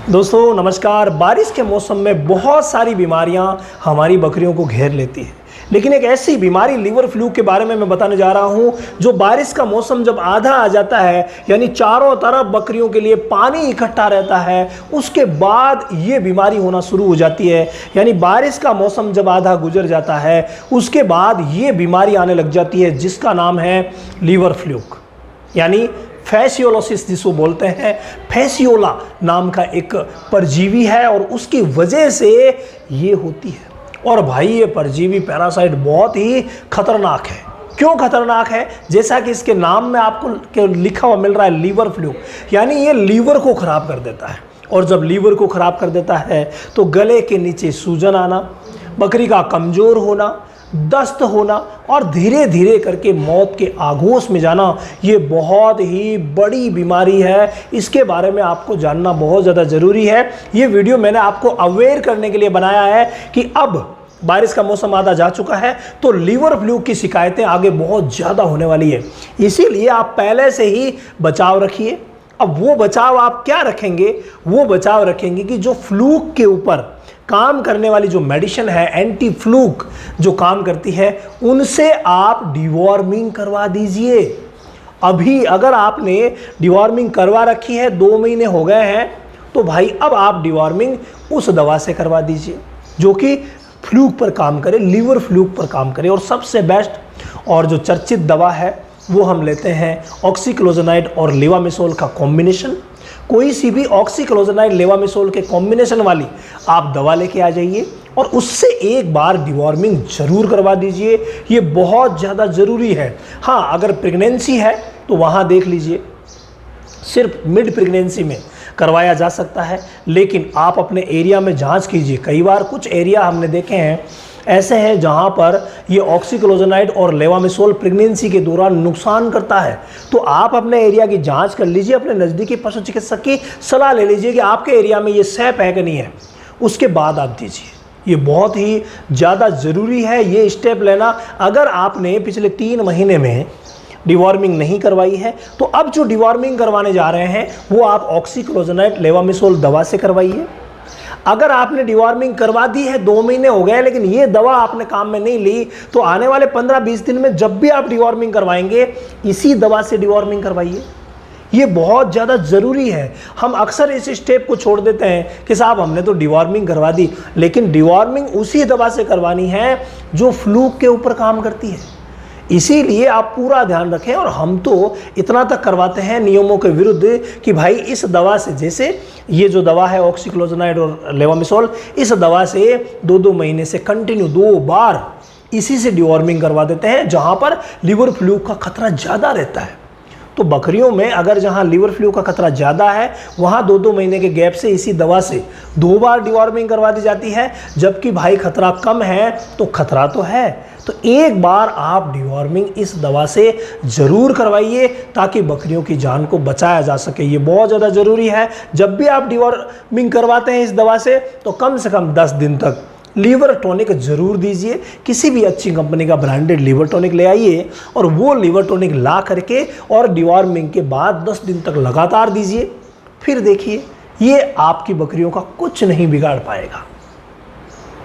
दोस्तों नमस्कार। बारिश के मौसम में बहुत सारी बीमारियां हमारी बकरियों को घेर लेती है, लेकिन एक ऐसी बीमारी लीवर फ्लू के बारे में मैं बताने जा रहा हूं जो बारिश का मौसम जब आधा आ जाता है, यानी चारों तरफ बकरियों के लिए पानी इकट्ठा रहता है, उसके बाद ये बीमारी होना शुरू हो जाती है। यानी बारिश का मौसम जब आधा गुजर जाता है उसके बाद ये बीमारी आने लग जाती है जिसका नाम है लीवर फ्लूक, यानी फैसियोलोसिस जिसको बोलते हैं। फैसियोला नाम का एक परजीवी है और उसकी वजह से ये होती है। और भाई ये परजीवी पैरासाइट बहुत ही खतरनाक है। क्यों खतरनाक है? जैसा कि इसके नाम में आपको लिखा हुआ मिल रहा है लीवर फ्लू, यानी ये लीवर को ख़राब कर देता है। और जब लीवर को ख़राब कर देता है तो गले के नीचे सूजन आना, बकरी का कमज़ोर होना, दस्त होना और धीरे धीरे करके मौत के आगोश में जाना, ये बहुत ही बड़ी बीमारी है। इसके बारे में आपको जानना बहुत ज़्यादा ज़रूरी है। ये वीडियो मैंने आपको अवेयर करने के लिए बनाया है कि अब बारिश का मौसम आधा जा चुका है तो लीवर फ्लू की शिकायतें आगे बहुत ज़्यादा होने वाली है। इसीलिए आप पहले से ही बचाव रखिए। अब वो बचाव आप क्या रखेंगे? वो बचाव रखेंगे कि जो फ्लूक के ऊपर काम करने वाली जो मेडिसिन है, एंटी फ्लूक जो काम करती है, उनसे आप डिवॉर्मिंग करवा दीजिए। अभी अगर आपने डिवॉर्मिंग करवा रखी है, 2 महीने हो गए हैं, तो भाई अब आप डिवॉर्मिंग उस दवा से करवा दीजिए जो कि फ्लूक पर काम करे, लीवर फ्लूक पर काम करे। और सबसे बेस्ट और जो चर्चित दवा है वो हम लेते हैं ऑक्सीक्लोजनाइड और लेवामिसोल का कॉम्बिनेशन। कोई सी भी ऑक्सीक्लोजनाइड लेवामिसोल के कॉम्बिनेशन वाली आप दवा लेके आ जाइए और उससे एक बार डिवॉर्मिंग जरूर करवा दीजिए। ये बहुत ज़्यादा ज़रूरी है। हाँ, अगर प्रेगनेंसी है तो वहाँ देख लीजिए, सिर्फ मिड प्रेगनेंसी में करवाया जा सकता है, लेकिन आप अपने एरिया में जांच कीजिए। कई बार कुछ एरिया हमने देखे हैं ऐसे हैं जहां पर ये ऑक्सीक्लोजनाइड और लेवामिसोल प्रेगनेंसी के दौरान नुकसान करता है। तो आप अपने एरिया की जांच कर लीजिए, अपने नज़दीकी पशु चिकित्सक की सलाह ले लीजिए कि आपके एरिया में ये सेफ है कि नहीं है, उसके बाद आप दीजिए। ये बहुत ही ज़्यादा ज़रूरी है ये स्टेप लेना। अगर आपने पिछले 3 महीने में डिवॉर्मिंग नहीं करवाई है तो अब जो डिवॉर्मिंग करवाने जा रहे हैं वो आप ऑक्सीक्लोजनाइड लेवामिसोल दवा से करवाइए। अगर आपने डिवॉर्मिंग करवा दी है, 2 महीने हो गए, लेकिन ये दवा आपने काम में नहीं ली, तो आने वाले 15-20 दिन में जब भी आप डिवॉर्मिंग करवाएंगे इसी दवा से डिवॉर्मिंग करवाइए। ये बहुत ज़्यादा ज़रूरी है। हम अक्सर इस स्टेप को छोड़ देते हैं कि साहब हमने तो डिवॉर्मिंग करवा दी, लेकिन डिवॉर्मिंग उसी दवा से करवानी है जो फ्लूक के ऊपर काम करती है। इसीलिए आप पूरा ध्यान रखें। और हम तो इतना तक करवाते हैं नियमों के विरुद्ध कि भाई इस दवा से, जैसे ये जो दवा है ऑक्सीक्लोजनाइड और लेवामिसोल, इस दवा से 2-2 महीने से कंटिन्यू 2 बार इसी से डिवॉर्मिंग करवा देते हैं जहां पर लीवर फ्लू का खतरा ज़्यादा रहता है। तो बकरियों में अगर जहां लीवर फ्लू का खतरा ज़्यादा है वहां 2-2 महीने के गैप से इसी दवा से 2 बार डिवॉर्मिंग करवा दी जाती है। जबकि भाई खतरा कम है तो खतरा तो है, तो एक बार आप डिवॉर्मिंग इस दवा से ज़रूर करवाइए ताकि बकरियों की जान को बचाया जा सके। ये बहुत ज़्यादा ज़रूरी है। जब भी आप डिवॉर्मिंग करवाते हैं इस दवा से तो कम से कम 10 दिन तक लीवर टॉनिक ज़रूर दीजिए। किसी भी अच्छी कंपनी का ब्रांडेड लीवर टॉनिक ले आइए और वो लीवर टॉनिक ला करके और डिवॉर्मिंग के बाद 10 दिन तक लगातार दीजिए। फिर देखिए ये आपकी बकरियों का कुछ नहीं बिगाड़ पाएगा।